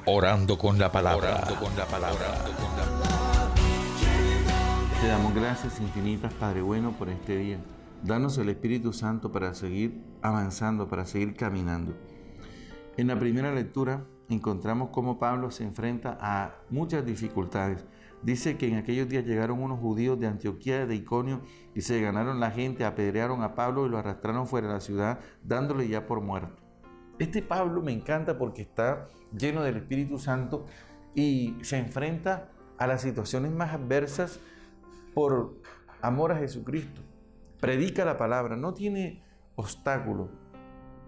Orando con la palabra. Te damos gracias infinitas, Padre bueno, por este día. Danos el Espíritu Santo para seguir avanzando, para seguir caminando. En la primera lectura encontramos cómo Pablo se enfrenta a muchas dificultades. Dice que en aquellos días llegaron unos judíos de Antioquía, de Iconio, y se ganaron la gente, apedrearon a Pablo y lo arrastraron fuera de la ciudad, dándole ya por muerto. Este Pablo me encanta porque está lleno del Espíritu Santo y se enfrenta a las situaciones más adversas por amor a Jesucristo. Predica la palabra, no tiene obstáculos.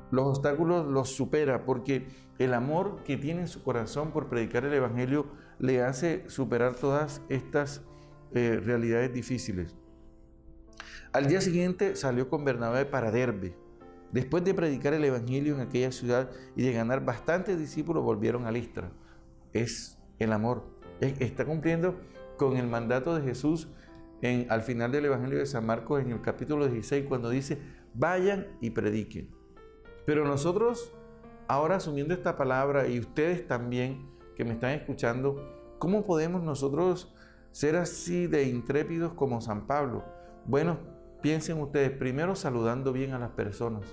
Los obstáculos los supera porque el amor que tiene en su corazón por predicar el Evangelio le hace superar todas estas realidades difíciles. Al día siguiente salió con Bernabé para Derbe. Después de predicar el Evangelio en aquella ciudad y de ganar bastantes discípulos, volvieron a Listra. Es el amor. Está cumpliendo con el mandato de Jesús al final del Evangelio de San Marcos, en el capítulo 16, cuando dice, vayan y prediquen. Pero nosotros, ahora asumiendo esta palabra, y ustedes también que me están escuchando, ¿cómo podemos nosotros ser así de intrépidos como San Pablo? Bueno, piensen ustedes, primero saludando bien a las personas,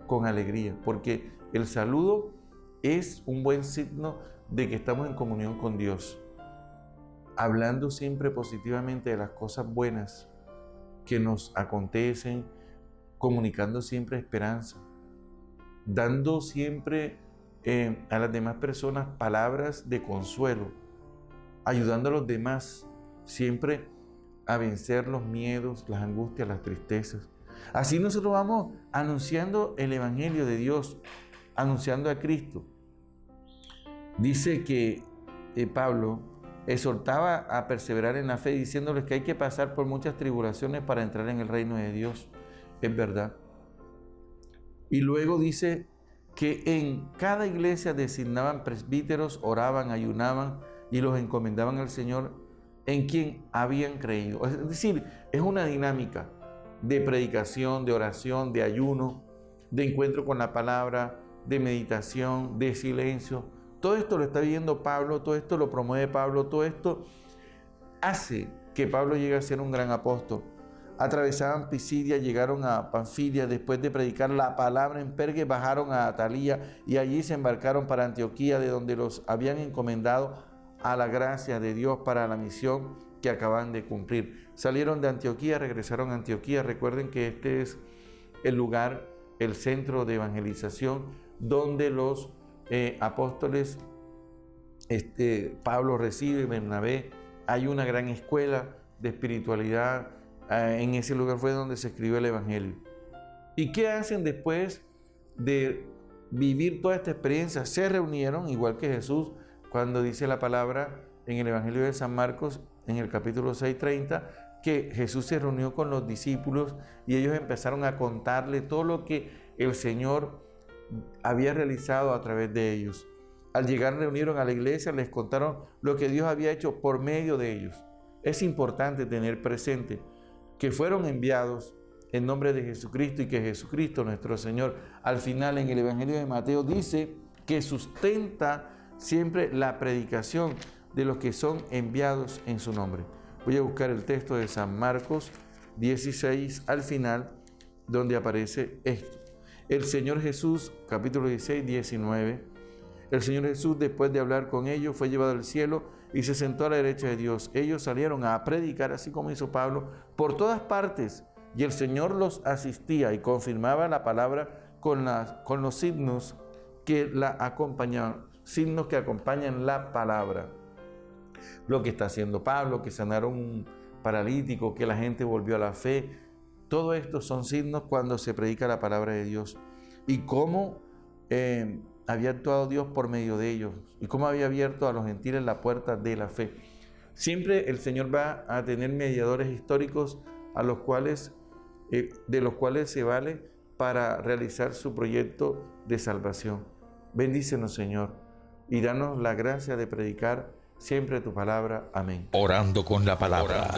con alegría, porque el saludo es un buen signo de que estamos en comunión con Dios. Hablando siempre positivamente de las cosas buenas que nos acontecen, comunicando siempre esperanza, dando siempre a las demás personas palabras de consuelo, ayudando a los demás siempre a vencer los miedos, las angustias, las tristezas. Así nosotros vamos anunciando el Evangelio de Dios, anunciando a Cristo. Dice que Pablo exhortaba a perseverar en la fe, diciéndoles que hay que pasar por muchas tribulaciones para entrar en el reino de Dios. Es verdad. Y luego dice que en cada iglesia designaban presbíteros, oraban, ayunaban y los encomendaban al Señor en quien habían creído. Es decir, es una dinámica de predicación, de oración, de ayuno, de encuentro con la palabra, de meditación, de silencio. Todo esto lo está viviendo Pablo, todo esto lo promueve Pablo, todo esto hace que Pablo llegue a ser un gran apóstol. Atravesaban Pisidia, llegaron a Panfilia, después de predicar la palabra en Pergue, bajaron a Atalía y allí se embarcaron para Antioquía, de donde los habían encomendado a la gracia de Dios para la misión que acaban de cumplir. Salieron de Antioquía, regresaron a Antioquía. Recuerden que este es el lugar, el centro de evangelización, donde los apóstoles, Pablo recibe, Bernabé, hay una gran escuela de espiritualidad. En ese lugar fue donde se escribió el Evangelio. ¿Y qué hacen después de vivir toda esta experiencia? Se reunieron, igual que Jesús, cuando dice la palabra en el Evangelio de San Marcos, en el capítulo 6:30, que Jesús se reunió con los discípulos y ellos empezaron a contarle todo lo que el Señor había realizado a través de ellos. Al llegar reunieron a la iglesia, les contaron lo que Dios había hecho por medio de ellos. Es importante tener presente que fueron enviados en nombre de Jesucristo y que Jesucristo, nuestro Señor, al final en el Evangelio de Mateo dice que sustenta siempre la predicación de los que son enviados en su nombre. Voy a buscar el texto de San Marcos 16 al final, donde aparece esto. El Señor Jesús, capítulo 16, 19. El Señor Jesús, después de hablar con ellos, fue llevado al cielo y se sentó a la derecha de Dios. Ellos salieron a predicar, así como hizo Pablo, por todas partes, y el Señor los asistía y confirmaba la palabra con los signos que la acompañaban, signos que acompañan la palabra. Lo que está haciendo Pablo, que sanaron un paralítico, que la gente volvió a la fe, todo esto son signos cuando se predica la palabra de Dios. Y cómo había actuado Dios por medio de ellos y cómo había abierto a los gentiles la puerta de la fe. Siempre el Señor va a tener mediadores históricos de los cuales se vale para realizar su proyecto de salvación. Bendícenos, Señor, y danos la gracia de predicar siempre tu palabra. Amén. Orando con la palabra.